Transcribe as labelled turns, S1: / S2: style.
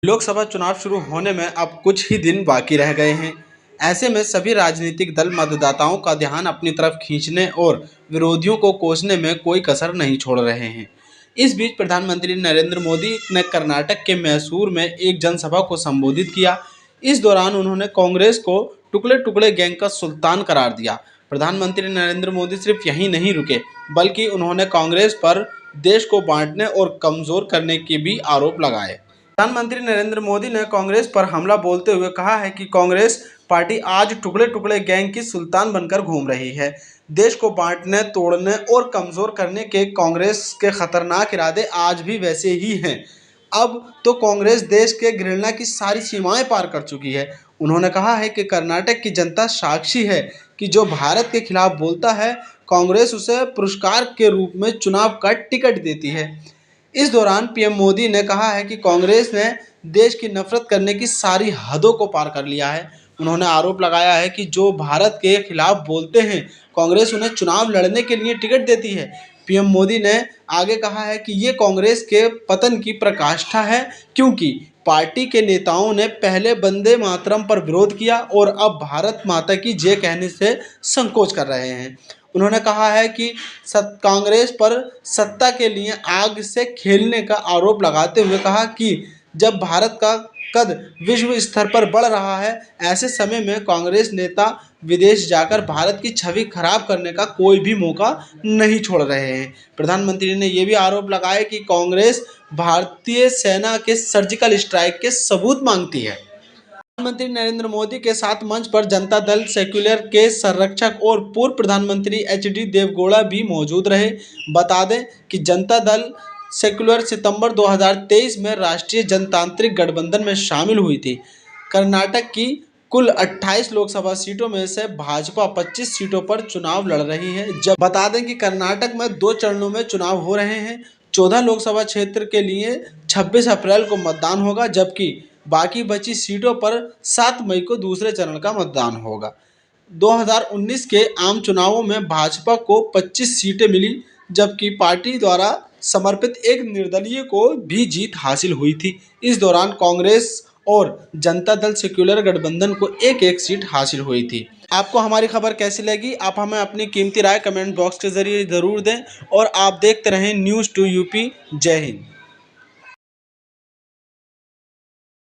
S1: लोकसभा चुनाव शुरू होने में अब कुछ ही दिन बाकी रह गए हैं। ऐसे में सभी राजनीतिक दल मतदाताओं का ध्यान अपनी तरफ खींचने और विरोधियों को कोसने में कोई कसर नहीं छोड़ रहे हैं। इस बीच प्रधानमंत्री नरेंद्र मोदी ने कर्नाटक के मैसूर में एक जनसभा को संबोधित किया। इस दौरान उन्होंने कांग्रेस को टुकड़े टुकड़े गैंग का सुल्तान करार दिया। प्रधानमंत्री नरेंद्र मोदी सिर्फ यहीं नहीं रुके, बल्कि उन्होंने कांग्रेस पर देश को बांटने और कमजोर करने के भी आरोप लगाए। प्रधानमंत्री नरेंद्र मोदी ने कांग्रेस पर हमला बोलते हुए कहा है कि कांग्रेस पार्टी आज टुकड़े टुकड़े गैंग की सुल्तान बनकर घूम रही है। देश को बांटने, तोड़ने और कमजोर करने के कांग्रेस के खतरनाक इरादे आज भी वैसे ही हैं। अब तो कांग्रेस देश के घृणा की सारी सीमाएं पार कर चुकी है। उन्होंने कहा है कि कर्नाटक की जनता साक्षी है कि जो भारत के खिलाफ बोलता है, कांग्रेस उसे पुरस्कार के रूप में चुनाव का टिकट देती है। इस दौरान पीएम मोदी ने कहा है कि कांग्रेस ने देश की नफरत करने की सारी हदों को पार कर लिया है। उन्होंने आरोप लगाया है कि जो भारत के खिलाफ बोलते हैं, कांग्रेस उन्हें चुनाव लड़ने के लिए टिकट देती है। पीएम मोदी ने आगे कहा है कि ये कांग्रेस के पतन की प्रकाष्ठा है, क्योंकि पार्टी के नेताओं ने पहले वंदे मातरम पर विरोध किया और अब भारत माता की जय कहने से संकोच कर रहे हैं। उन्होंने कहा है कि कांग्रेस पर सत्ता के लिए आग से खेलने का आरोप लगाते हुए कहा कि जब भारत का कद विश्व स्तर पर बढ़ रहा है, ऐसे समय में कांग्रेस नेता विदेश जाकर भारत की छवि खराब करने का कोई भी मौका नहीं छोड़ रहे हैं। प्रधानमंत्री ने यह भी आरोप लगाया कि कांग्रेस भारतीय सेना के सर्जिकल स्ट्राइक के सबूत मांगती है। प्रधानमंत्री नरेंद्र मोदी के साथ मंच पर जनता दल सेक्युलर के संरक्षक और पूर्व प्रधानमंत्री एचडी देवेगौड़ा भी मौजूद रहे। बता दें कि जनता दल सेक्युलर सितंबर 2023 में राष्ट्रीय जनतांत्रिक गठबंधन में शामिल हुई थी। कर्नाटक की कुल 28 लोकसभा सीटों में से भाजपा 25 सीटों पर चुनाव लड़ रही है। जब बता दें कि कर्नाटक में 2 चरणों में चुनाव हो रहे हैं। 14 लोकसभा क्षेत्र के लिए 26 अप्रैल को मतदान होगा, जबकि बाकी बची सीटों पर 7 मई को दूसरे चरण का मतदान होगा। 2019 के आम चुनावों में भाजपा को 25 सीटें मिली, जबकि पार्टी द्वारा समर्पित एक निर्दलीय को भी जीत हासिल हुई थी। इस दौरान कांग्रेस और जनता दल सेक्युलर गठबंधन को एक एक सीट हासिल हुई थी। आपको हमारी खबर कैसी लगी? आप हमें अपनी कीमती राय कमेंट बॉक्स के जरिए ज़रूर दें और आप देखते रहें न्यूज़ 2 यूपी। जय हिंद।